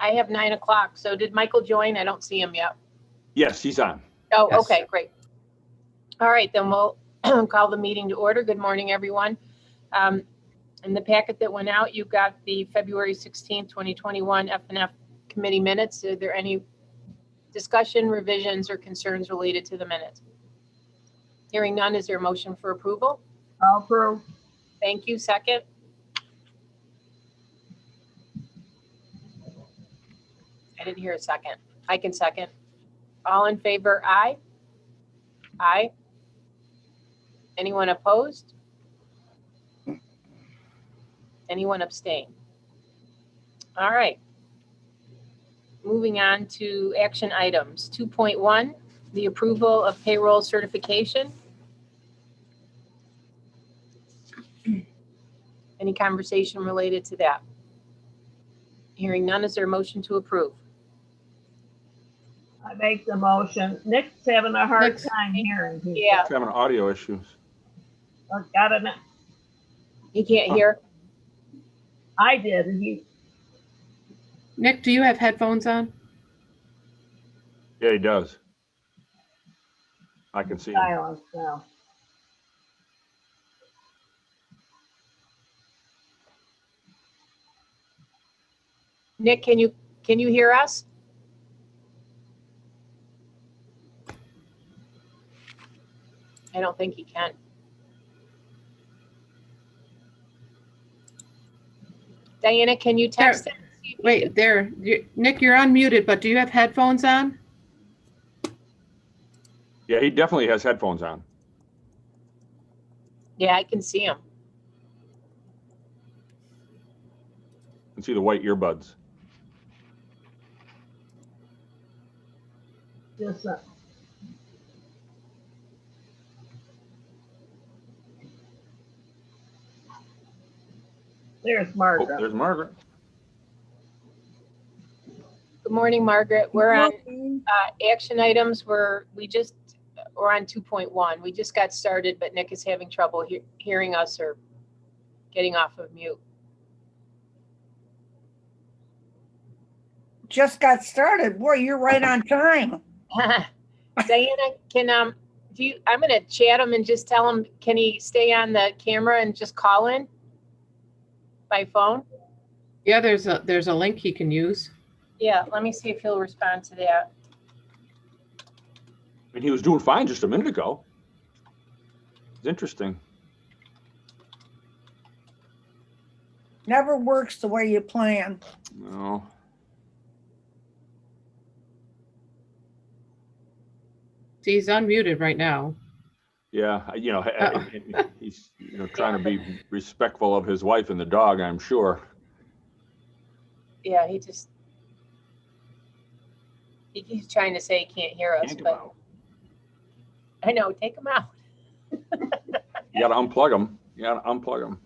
I have 9 o'clock. So did Michael join? I don't see him yet. Yes, he's on. Oh, Yes. okay, great. All right, then we'll call the meeting to order. Good morning, everyone. In the packet that went out, you've got the February 16th, 2021 F&F committee minutes. Are there any discussion, revisions, or concerns related to the minutes? Hearing none, is there a motion for approval? I'll approve. Thank you. Second? I didn't hear a second. I can second. All in favor, aye? Aye. Anyone opposed? Anyone abstain? All right. Moving on to action items. 2.1, the approval of payroll certification. Any conversation related to that? Hearing none, is there a motion to approve? I make the motion. Nick's having a hard Nick's- time hearing. Yeah, He's having audio issues. Got it. he can't hear. I did. Nick, do you have headphones on? Yeah, he does. I can see him. Silence now. Nick, can you hear us? I don't think he can. Diana, can you text him? Wait, there. Nick, you're unmuted, but do you have headphones on? Yeah, he definitely has headphones on. Yeah, I can see him. You can see the white earbuds. Just there's Oh, Margaret. there's Margaret. Good morning, Margaret. We're on action items. We're on 2.1. We just got started, but Nick is having trouble hearing us or getting off of mute. Just got started. Boy, you're right on time. Diana, I'm going to chat him and just tell him, can he stay on the camera and just call in by phone? Yeah, there's a link he can use. Yeah, let me see if he'll respond to that. I mean, he was doing fine just a minute ago. It's interesting. Never works the way you plan. No. See, he's unmuted right now. Yeah, Uh-oh. he's trying to be respectful of his wife and the dog, I'm sure. Yeah, he keeps trying to say he can't hear us, Can't come but out. I know, take him out. You got to unplug him.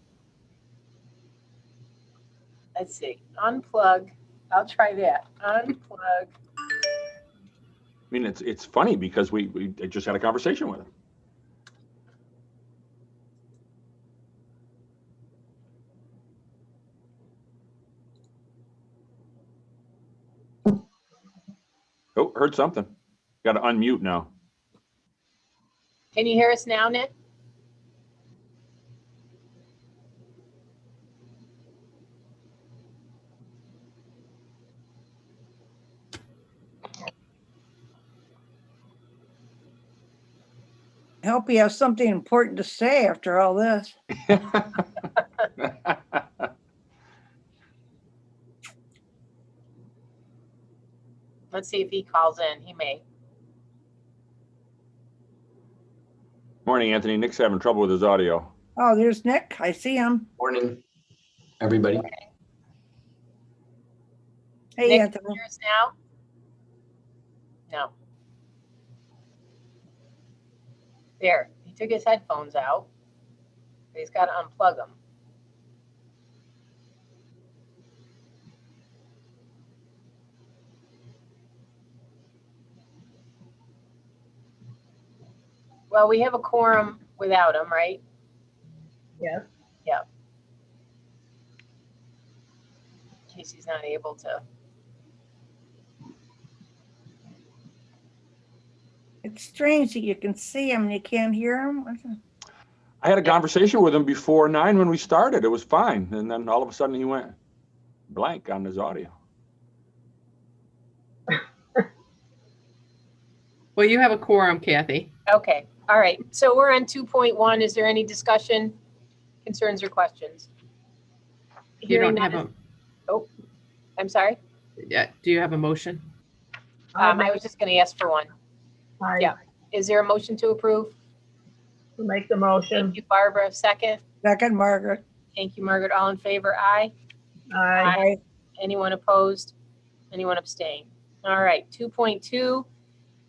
Let's see, unplug. I'll try that. Unplug. I mean, it's funny because we just had a conversation with him. Oh, heard something. Got to unmute now. Can you hear us now, Nick? I hope you have something important to say after all this. Let's see if he calls in. He may. Morning, Anthony. Nick's having trouble with his audio. Oh, there's Nick. I see him. Morning, everybody. Hey, Nick, Anthony. can you hear us now? No. There, he took his headphones out. But he's got to unplug them. Well, we have a quorum without him, right? Yes. In case he's not able to. It's strange that you can see him and you can't hear him. I had a conversation with him before 9 when we started. It was fine. And then all of a sudden he went blank on his audio. Well, you have a quorum, Kathy. Okay, all right. So we're on 2.1. Is there any discussion, concerns, or questions? You don't Hearing have none. a, I'm sorry. yeah, do you have a motion? I was just going to ask for one. I Yeah. Is there a motion to approve? make the motion. Thank you, Barbara. Second. Second, Margaret. Thank you, Margaret. All in favor? Aye. I Anyone opposed? Anyone abstain? All right, 2.2,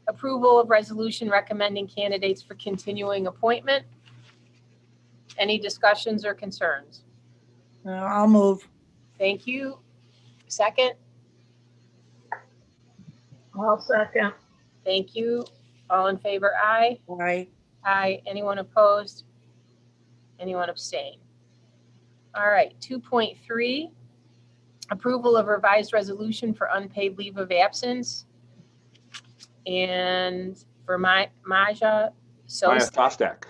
approval of resolution recommending candidates for continuing appointment. Any discussions or concerns? I'll move. Thank you. Second. I'll second. Thank you. All in favor? Aye. Aye. Aye. Anyone opposed? Anyone abstain? All right, 2.3, approval of revised resolution for unpaid leave of absence. And for Maja Maya Sos, Tostak.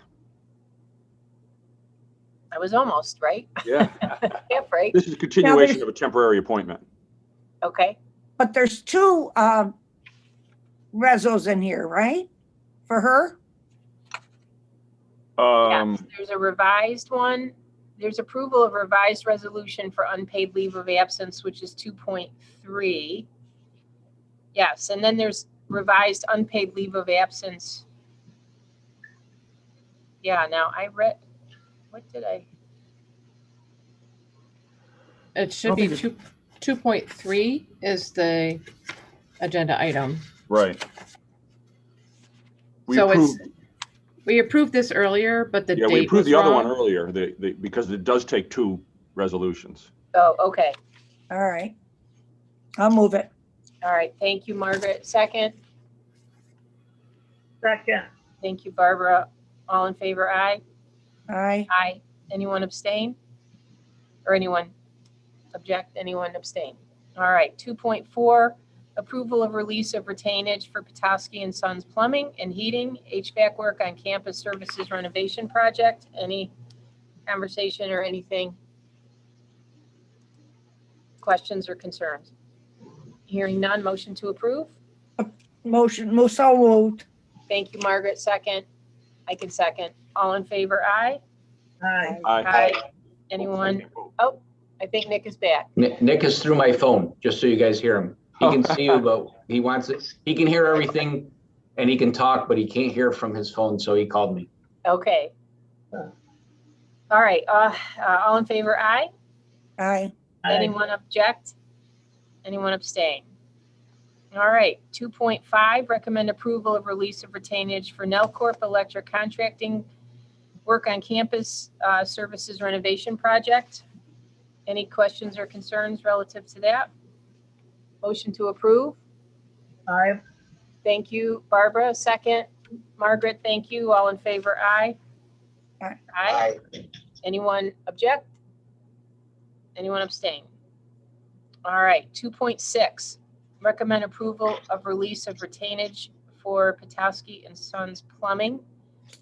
I was almost, right? Yeah. Yep, right. This is a continuation of a temporary appointment. Okay. But there's two rezos in here, right? For her? Yes, there's a revised one. There's approval of revised resolution for unpaid leave of absence, which is 2.3. Yes, and then there's revised unpaid leave of absence. Yeah, now I read, what did I? It should be think 2.3 is the agenda item. Right. We So approved, we approved this earlier, but the yeah, we date approved was the other one wrong. earlier, because it does take 2 resolutions. Oh, okay. All right. I'll move it. All right. Thank you, Margaret. Second. Second. Thank you, Barbara. All in favor? Aye. Aye. Aye. Anyone abstain? Or anyone object? Anyone abstain? All right, 2.4, approval of release of retainage for Petoskey and Sons Plumbing and Heating, HVAC work on campus services renovation project. Any conversation or anything? Questions or concerns? Hearing none, motion to approve? Motion, so moved. Thank you, Margaret. Second. I can second. All in favor? Aye. Aye. Aye. Anyone? Oh, I think Nick is back. Nick is through my phone, just so you guys hear him. He can see you, but he wants it. He can hear everything and he can talk, but he can't hear from his phone, so he called me. Okay. All right, all in favor? Aye. Aye. Anyone object? Anyone abstain? All right, 2.5, recommend approval of release of retainage for Nelcorp Electric Contracting work on campus services renovation project. Any questions or concerns relative to that? Motion to approve. Aye. Thank you, Barbara. Second. Margaret, thank you. All in favor? Aye. Aye. Aye. Anyone object? Anyone abstain? All right, 2.6, recommend approval of release of retainage for Petoskey and Sons Plumbing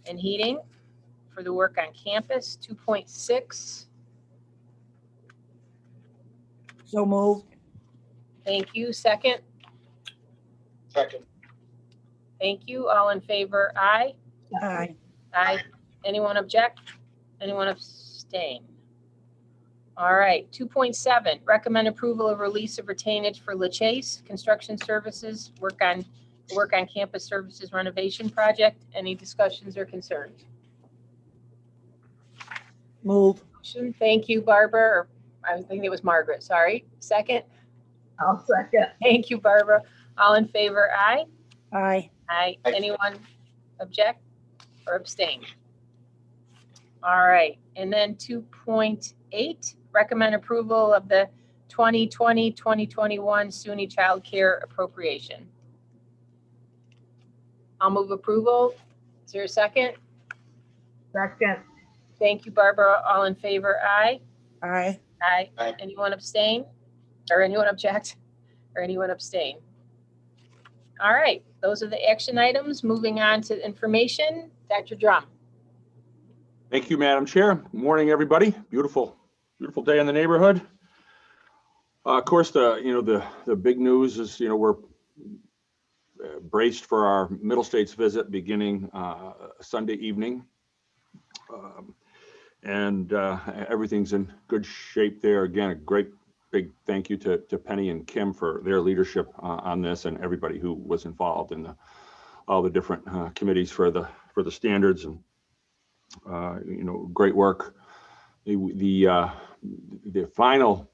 and Heating for the work on campus. 2.6, So moved. thank you. Second, Second. thank you. All in favor? Aye. Aye. Aye. Anyone object? Anyone abstain? All right, 2.7, recommend approval of release of retainage for LaChase Construction Services, work on campus services renovation project. Any discussions or concerns? Move. Motion, thank you, Barbara, or I think it was Margaret, sorry. Second, I'll second. thank you, Barbara. All in favor, aye? Aye. Aye. Aye. Anyone object or abstain? All right, and then 2.8, recommend approval of the 2020-2021 SUNY Child Care appropriation. I'll move approval. Is there a second? Second. Thank you, Barbara. All in favor, aye? Aye. Aye. Aye. Anyone abstain? Or anyone object? Or anyone abstain? All right, those are the action items. Moving on to information. Dr. Drum. Thank you, Madam Chair. Good morning, everybody. Beautiful, beautiful day in the neighborhood. Of course, the big news is, we're braced for our Middle States visit beginning Sunday evening. And everything's in good shape there. Again, a great big thank you to Penny and Kim for their leadership on this, and everybody who was involved in all the different committees for the standards, and great work. The final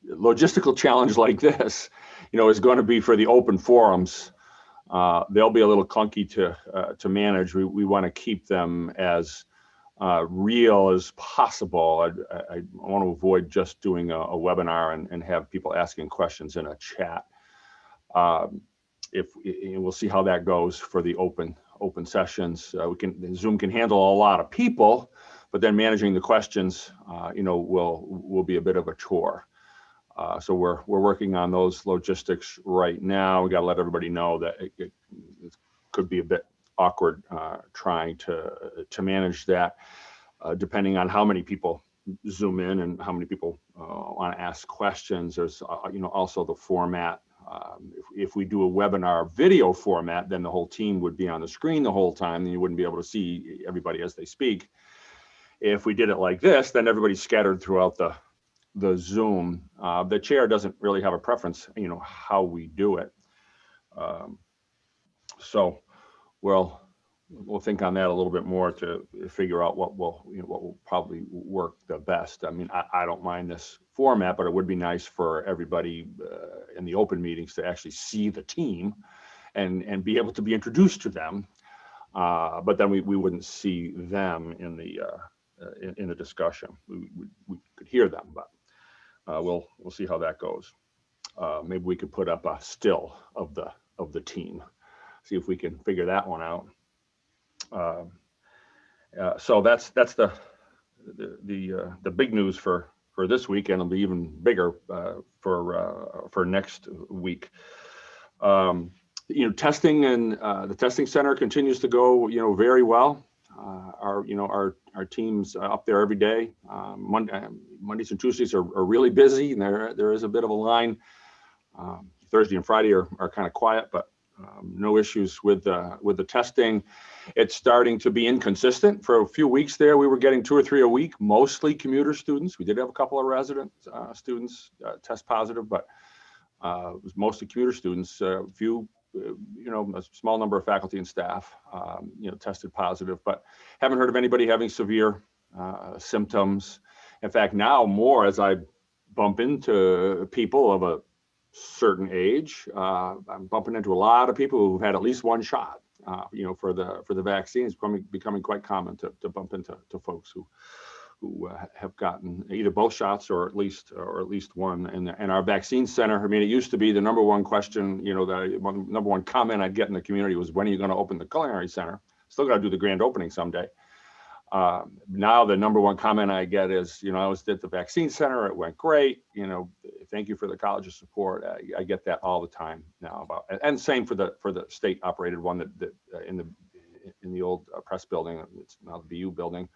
logistical challenge like this, is going to be for the open forums. They'll be a little clunky to manage. We want to keep them as real as possible. I want to avoid just doing a webinar and have people asking questions in a chat. We'll see how that goes for the open sessions. Zoom can handle a lot of people, but then managing the questions, will be a bit of a chore. So we're working on those logistics right now. We got to let everybody know that it could be a bit awkward trying to manage that, depending on how many people Zoom in and how many people want to ask questions. There's also the format. If we do a webinar video format, then the whole team would be on the screen the whole time, and you wouldn't be able to see everybody as they speak. If we did it like this, then everybody's scattered throughout the Zoom. The chair doesn't really have a preference, how we do it. So we'll think on that a little bit more to figure out what will probably work the best. I mean, I don't mind this format, but it would be nice for everybody in the open meetings to actually see the team and be able to be introduced to them. But then we wouldn't see them in the discussion. We could hear them, but we'll see how that goes. Maybe we could put up a still of the team, see if we can figure that one out. So that's the big news for this week, and it'll be even bigger for next week. Testing and the testing center continues to go very well. Our team's up there every day. Mondays and Tuesdays are really busy, and there is a bit of a line. Thursday and Friday are kind of quiet, but no issues with the testing. It's starting to be inconsistent. For a few weeks there, we were getting 2 or 3 a week, mostly commuter students. We did have a couple of resident students test positive, but it was mostly commuter students. A few, a small number of faculty and staff, tested positive, but haven't heard of anybody having severe symptoms. In fact, now more as I bump into people of a certain age, I'm bumping into a lot of people who've had at least one shot. For the vaccine, it's becoming quite common to bump into folks who have gotten either both shots or at least one. And our vaccine center, I mean, it used to be the number one question, the number one comment I'd get in the community was, when are you going to open the culinary center? Still got to do the grand opening someday. Now the number one comment I get is, I was at the vaccine center, it went great, thank you for the college's support. I get that all the time now and same for the state operated one that in the old press building. It's now the BU building.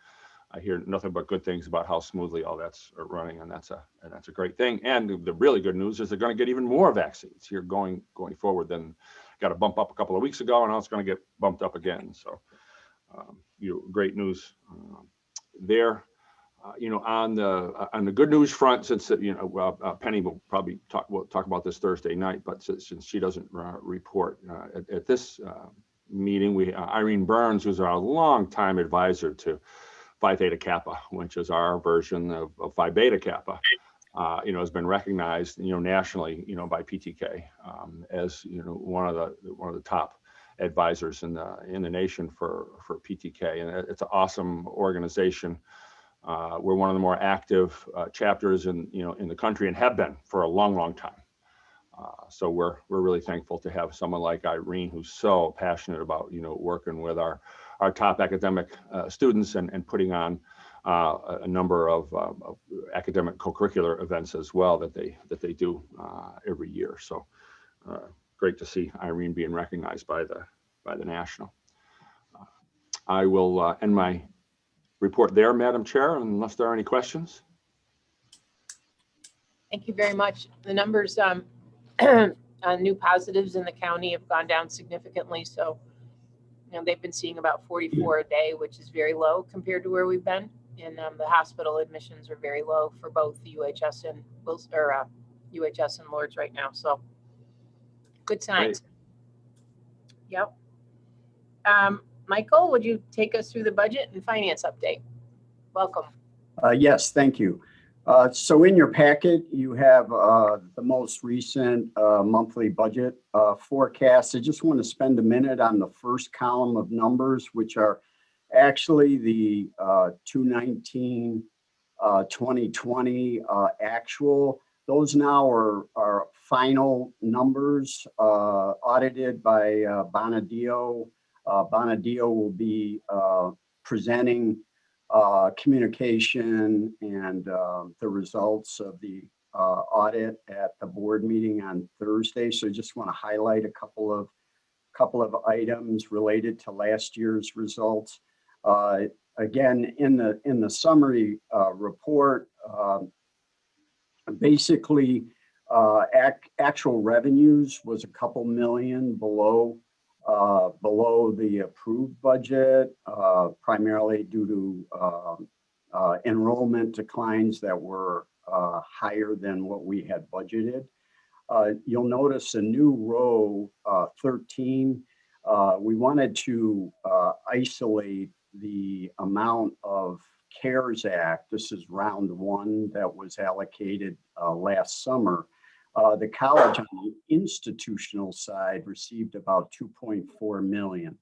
I hear nothing but good things about how smoothly all that's running, and that's a great thing. And the really good news is they're going to get even more vaccines here going forward. Than got a bump up a couple of weeks ago, and now it's going to get bumped up again. So, great news there. On the good news front, since Penny will probably talk about this Thursday night, but since she doesn't report at this meeting, Irene Burns, who's our longtime advisor to Phi Theta Kappa, which is our version of Phi Beta Kappa, has been recognized, nationally, by PTK as one of the top advisors in the nation for PTK, and it's an awesome organization. We're one of the more active chapters in the country, and have been for a long time. So we're really thankful to have someone like Irene, who's so passionate about working with our top academic students and putting on a number of academic co-curricular events as well that they do every year. So great to see Irene being recognized by the National. I will end my report there, Madam Chair, unless there are any questions. Thank you very much. The numbers on new positives in the county have gone down significantly. So, they've been seeing about 44 a day, which is very low compared to where we've been. And the hospital admissions are very low for both the UHS and UHS and Lords right now. So, good signs. Yep. Michael, would you take us through the budget and finance update? Welcome. Yes, thank you. So in your packet, you have the most recent monthly budget forecast. I just want to spend a minute on the first column of numbers, which are actually the 2020 actual. Those now are final numbers audited by Bonadeo. Bonadeo will be presenting communication and the results of the audit at the board meeting on Thursday. So I just want to highlight a couple of items related to last year's results. Again, in the summary report, basically actual revenues was a couple million below the approved budget, primarily due to enrollment declines that were higher than what we had budgeted. You'll notice a new row 13. We wanted to isolate the amount of CARES Act. This is round one that was allocated last summer. The college on the institutional side received about 2.4 million.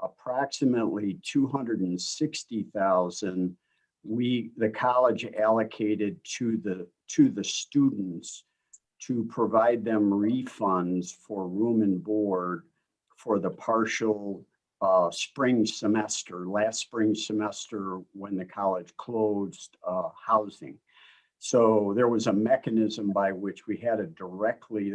Approximately 260,000 the college allocated to the students to provide them refunds for room and board for the partial last spring semester when the college closed housing. So there was a mechanism by which the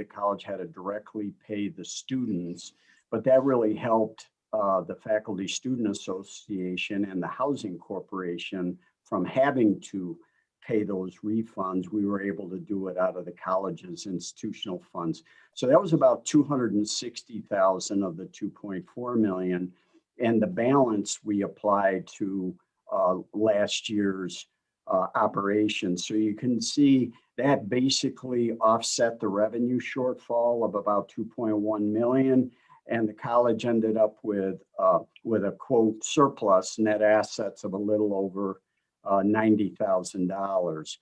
college had to directly pay the students, but that really helped the Faculty Student Association and the Housing Corporation from having to pay those refunds. We were able to do it out of the college's institutional funds. So that was about 260,000 of the 2.4 million. And the balance we applied to last year's operation. So you can see that basically offset the revenue shortfall of about 2.1 million. And the college ended up with a quote surplus net assets of a little over $90,000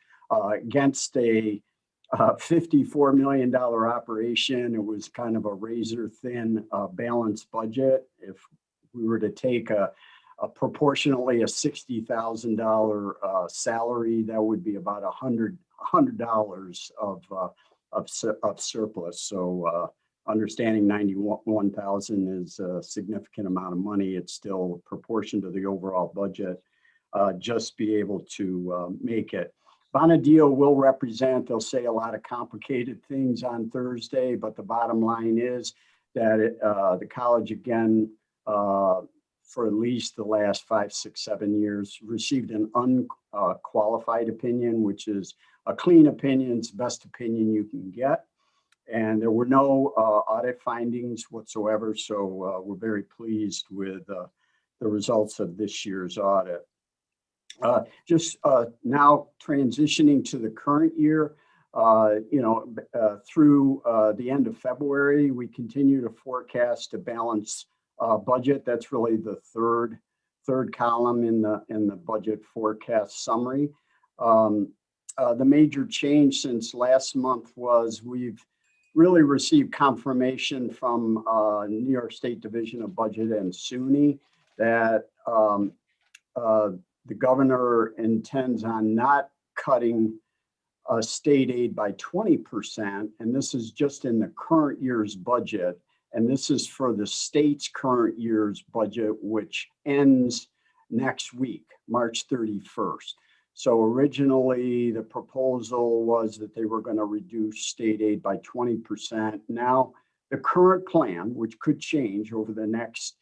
against a $54 million operation. It was kind of a razor thin balanced budget. If we were to take proportionally a $60,000 salary, that would be about $100 of surplus. So understanding 91,000 is a significant amount of money. It's still proportion to the overall budget. Just be able to make it. Bonadeo will represent, they'll say a lot of complicated things on Thursday, but the bottom line is that the college, again, for at least the last 5, 6, 7 years, received an unqualified opinion, which is a clean opinion. It's the best opinion you can get. And there were no audit findings whatsoever. So we're very pleased with the results of this year's audit. Just now transitioning to the current year, through the end of February, we continue to forecast a balanced budget. That's really the third column in the budget forecast summary. The major change since last month was we've really received confirmation from New York State Division of Budget and SUNY that the governor intends on not cutting state aid by 20%, and this is just in the current year's budget. And this is for the state's current year's budget, which ends next week, March 31st. So originally the proposal was that they were going to reduce state aid by 20%. Now the current plan, which could change over the next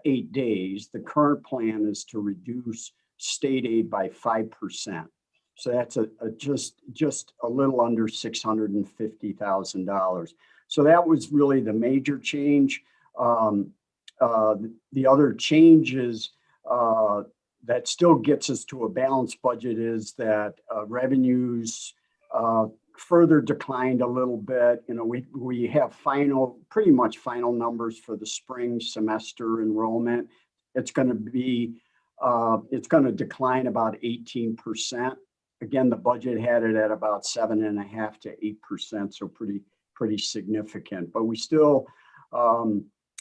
8 days, the current plan is to reduce state aid by 5%. So that's just a little under $650,000. So that was really the major change. The other changes that still gets us to a balanced budget is that revenues further declined a little bit. You know, we have pretty much final numbers for the spring semester enrollment. It's going to decline about 18%. Again, the budget had it at about 7.5% to 8%, so pretty significant. But we still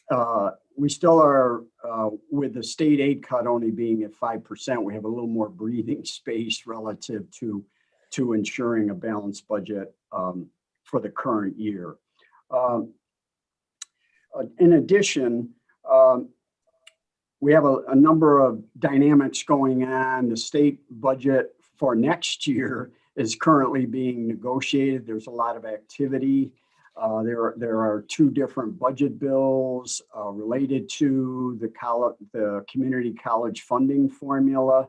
are with the state aid cut only being at 5%. We have a little more breathing space relative to ensuring a balanced budget for the current year. In addition, we have a number of dynamics going on. The state budget for next year is currently being negotiated. There's a lot of activity. There are 2 different budget bills related to the community college funding formula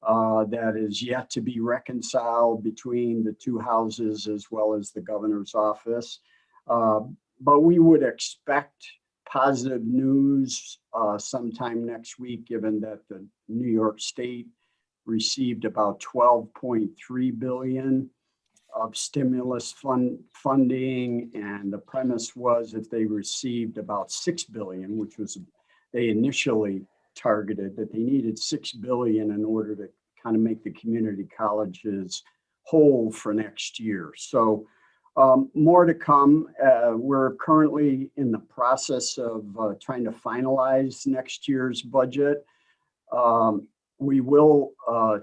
that is yet to be reconciled between the 2 houses as well as the governor's office. But we would expect positive news sometime next week, given that the New York State received about $12.3 billion of stimulus funding, and the premise was if they received about $6 billion, which was they initially targeted, that they needed $6 billion in order to kind of make the community colleges whole for next year. So more to come. We're currently in the process of trying to finalize next year's budget. We will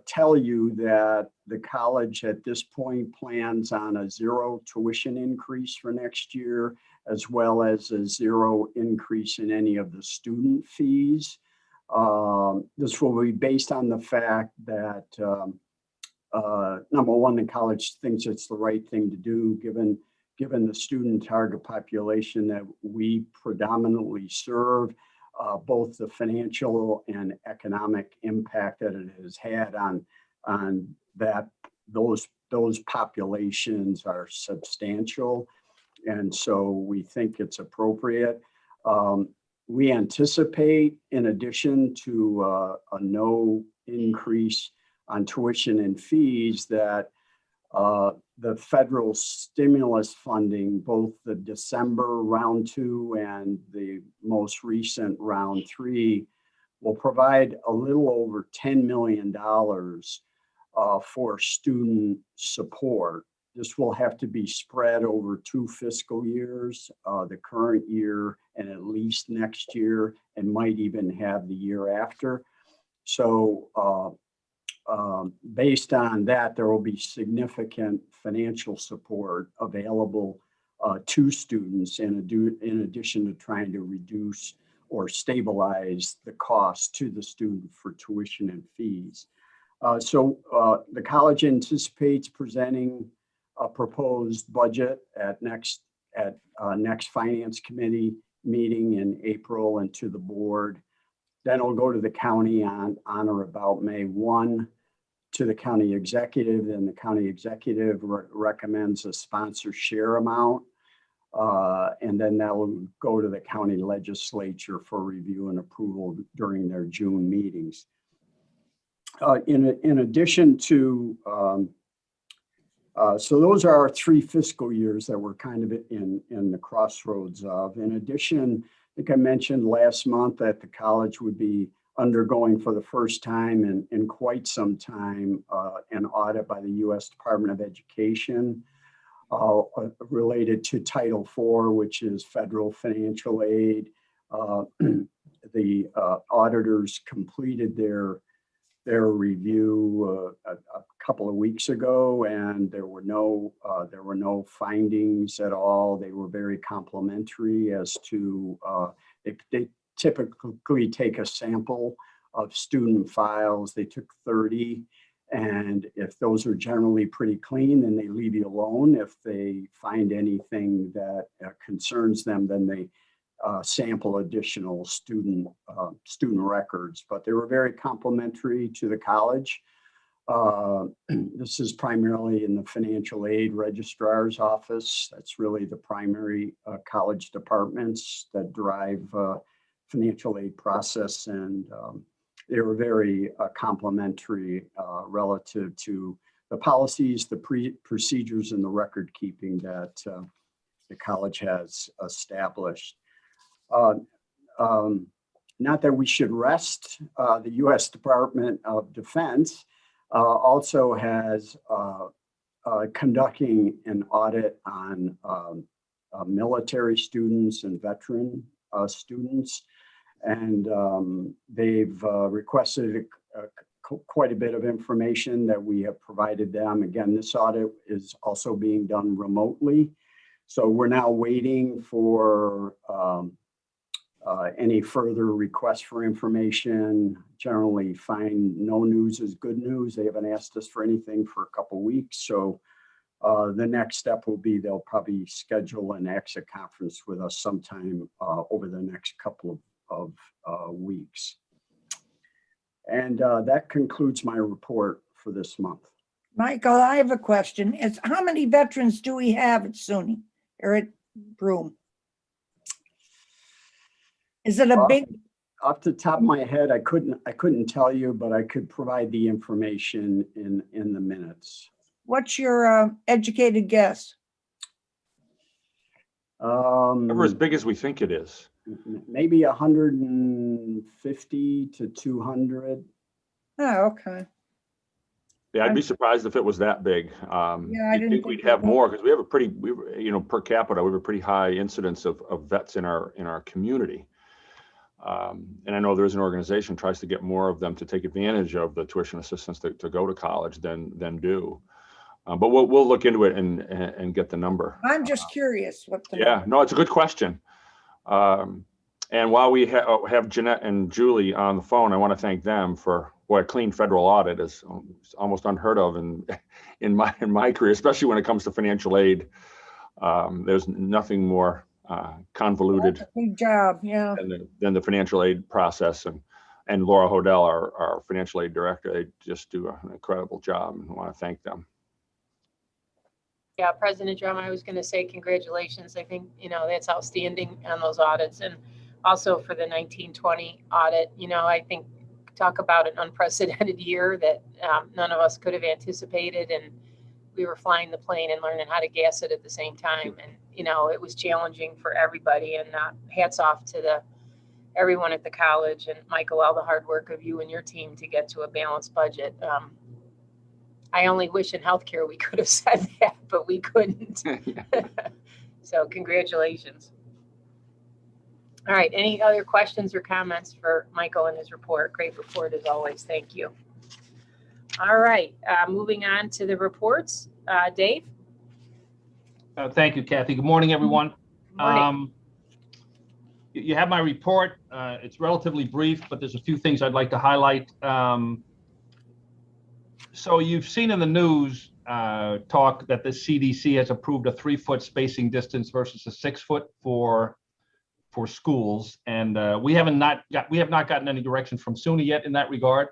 tell you that the college at this point plans on a 0 tuition increase for next year, as well as a 0 increase in any of the student fees. This will be based on the fact that, number one, the college thinks it's the right thing to do, given the student target population that we predominantly serve. Both the financial and economic impact that it has had on that, those populations are substantial, and so we think it's appropriate. We anticipate, in addition to a no increase on tuition and fees, that the federal stimulus funding, both the December round 2 and the most recent round 3, will provide a little over $10 million for student support. This will have to be spread over 2 fiscal years, the current year and at least next year, and might even have the year after. So based on that, there will be significant financial support available to students in addition to trying to reduce or stabilize the cost to the student for tuition and fees. So the college anticipates presenting a proposed budget at next finance committee meeting in April and to the board. Then it'll go to the county on or about May 1 to the county executive, and the county executive recommends a sponsor share amount. And then that will go to the county legislature for review and approval during their June meetings. In addition to, so those are our 3 fiscal years that we're kind of in the crossroads of. In addition, I think I mentioned last month that the college would be undergoing for the first time in quite some time an audit by the U.S. Department of Education related to Title IV, which is federal financial aid. The auditors completed their review a couple of weeks ago, and there were no findings at all. They were very complimentary as to they typically take a sample of student files. They took 30, And if those are generally pretty clean, then they leave you alone. If they find anything that concerns them, then they sample additional student records. But they were very complimentary to the college. This is primarily in the financial aid registrar's office. That's really the primary college departments that drive financial aid process, and they were very complimentary relative to the policies, the procedures, and the record keeping that the college has established. Not that we should rest. The U.S. Department of Defense also has conducting an audit on military students and veteran students. And they've requested quite a bit of information that we have provided them. Again, this audit is also being done remotely. So we're now waiting for any further requests for information. Generally find no news is good news. They haven't asked us for anything for a couple of weeks. So the next step will be they'll probably schedule an exit conference with us sometime over the next couple of weeks. And that concludes my report for this month. Michael, I have a question. It's how many veterans do we have at SUNY or at Broome? Is it a big? Off the top of my head, I couldn't tell you, but I could provide the information in the minutes. What's your educated guess? Never as big as we think it is. Maybe 150 to 200. Oh, okay. Yeah, I'd be surprised if it was that big. Yeah, I You'd didn't think we'd think have that. more because we have a pretty, per capita, we have a pretty high incidence of vets in our community. And I know there's an organization tries to get more of them to take advantage of the tuition assistance to go to college than do. But we'll look into it and get the number. I'm just curious what the. Yeah, no, it's a good question. And while we have Jeanette and Julie on the phone, I want to thank them for a clean federal audit is almost unheard of in my career, especially when it comes to financial aid. There's nothing more convoluted Good job, yeah. than the financial aid process. And Laura Hodel, our financial aid director, they just do an incredible job, and I want to thank them. Yeah, President Drum, I was going to say congratulations. I think, that's outstanding on those audits, and also for the 1920 audit. I think talk about an unprecedented year that none of us could have anticipated, and we were flying the plane and learning how to gas it at the same time. And, it was challenging for everybody, and hats off to everyone at the college, and Michael, all the hard work of you and your team to get to a balanced budget. I only wish in healthcare we could have said that, but we couldn't. So congratulations. All right, any other questions or comments for Michael and his report? Great report as always, thank you. All right, moving on to the reports. Dave? Thank you, Kathy. Good morning, everyone. Good morning. You have my report. It's relatively brief, but there's a few things I'd like to highlight. So you've seen in the news talk that the CDC has approved a 3-foot spacing distance versus a 6-foot for schools, and we have not gotten any direction from SUNY yet in that regard.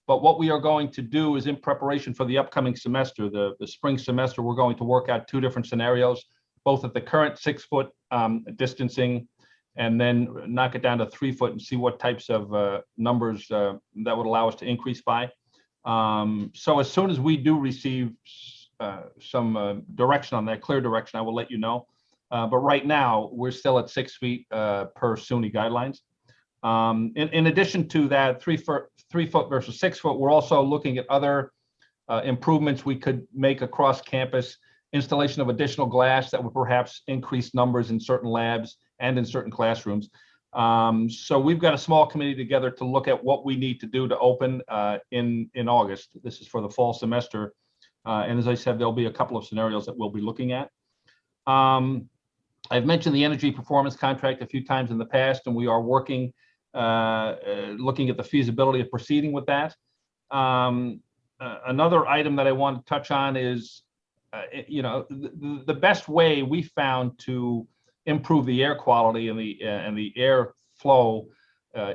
But what we are going to do is, in preparation for the upcoming semester, the spring semester, we're going to work out 2 different scenarios, both at the current 6-foot distancing, and then knock it down to 3-foot and see what types of numbers that would allow us to increase by. So as soon as we do receive some direction on that, clear direction, I will let you know. But right now, we're still at 6 feet per SUNY guidelines. In addition to that 3-foot versus 6-foot, we're also looking at other improvements we could make across campus, installation of additional glass that would perhaps increase numbers in certain labs and in certain classrooms. So we've got a small committee together to look at what we need to do to open in August. This is for the fall semester. And as I said, there'll be a couple of scenarios that we'll be looking at. I've mentioned the energy performance contract a few times in the past, and we are working, looking at the feasibility of proceeding with that. another item that I want to touch on is, the best way we found to improve the air quality and the air flow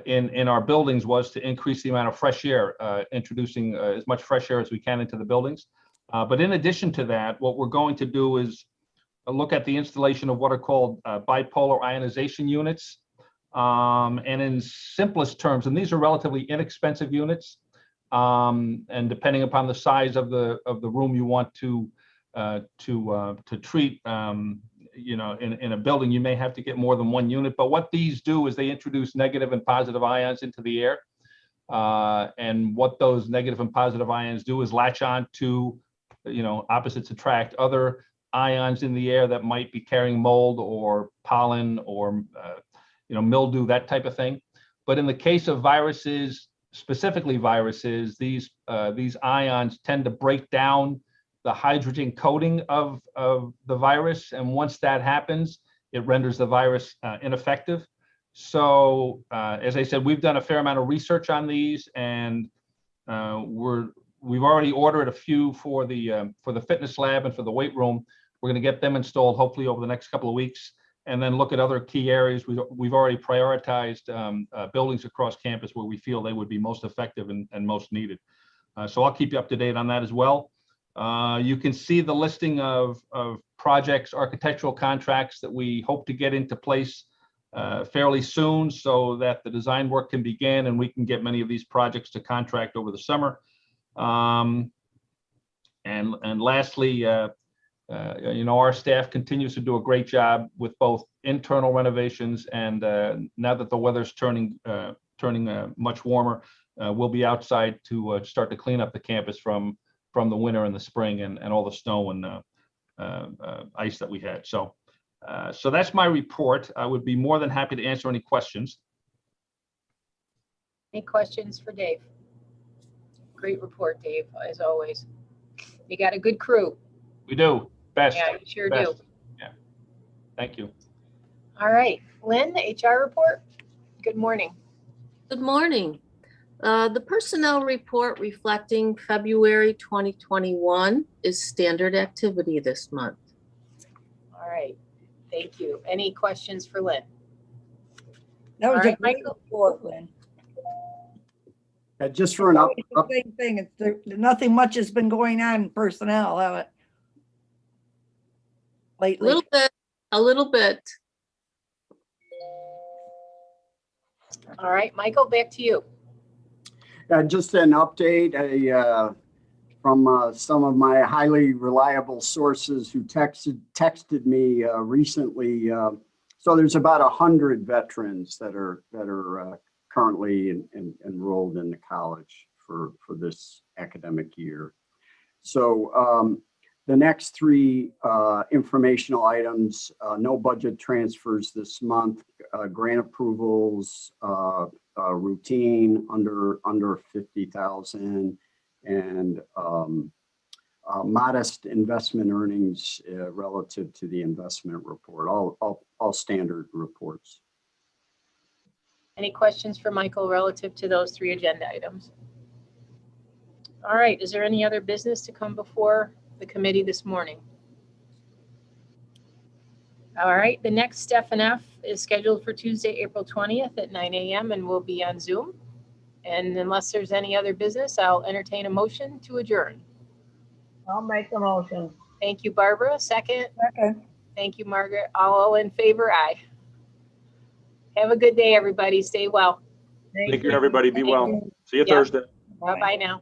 in our buildings was to increase the amount of fresh air, introducing as much fresh air as we can into the buildings. But in addition to that, what we're going to do is look at the installation of what are called bipolar ionization units. And in simplest terms, and these are relatively inexpensive units, and depending upon the size of the room you want to treat, in a building, you may have to get more than one unit. But what these do is they introduce negative and positive ions into the air. And what those negative and positive ions do is latch on to, opposites attract, other ions in the air that might be carrying mold or pollen or, mildew, that type of thing. But in the case of viruses, specifically viruses, these ions tend to break down the hydrogen coating of the virus. And once that happens, it renders the virus ineffective. So as I said, we've done a fair amount of research on these, and we've already ordered a few for the fitness lab and for the weight room. We're going to get them installed hopefully over the next couple of weeks, and then look at other key areas. We've already prioritized buildings across campus where we feel they would be most effective and most needed. So I'll keep you up to date on that as well. You can see the listing of projects, architectural contracts that we hope to get into place fairly soon, so that the design work can begin and we can get many of these projects to contract over the summer. And lastly, our staff continues to do a great job with both internal renovations, and now that the weather's turning much warmer, we'll be outside to start to clean up the campus from the winter and the spring and all the snow and ice that we had. So that's my report. I would be more than happy to answer any questions. Any questions for Dave? Great report, Dave, as always. You got a good crew. We do. Best. Yeah, you sure Best. do. Yeah. Thank you. All right, Lynn, the HR report. Good morning. Good morning. The personnel report reflecting February 2021 is standard activity this month. All right, thank you. Any questions for Lynn? That was All a right, great Michael. report, Lynn. Just for an up, It's the same thing. Nothing much has been going on in personnel, have it? Lately. A little bit. All right, Michael, back to you. just an update from some of my highly reliable sources who texted me recently. So there's about 100 veterans that are currently enrolled in the college for this academic year. So the next three informational items: no budget transfers this month, grant approvals, routine under 50,000, and modest investment earnings relative to the investment report. All standard reports. Any questions for Michael relative to those three agenda items? All right, is there any other business to come before the committee this morning? All right, the next FNF is scheduled for Tuesday, April 20th at 9 a.m. and will be on Zoom. And unless there's any other business, I'll entertain a motion to adjourn. I'll make the motion. Thank you, Barbara. Second. Second. Thank you, Margaret. All in favor, aye. Have a good day, everybody. Stay well. Thank you, everybody. Be well. See you Yeah. Thursday. Bye-bye now.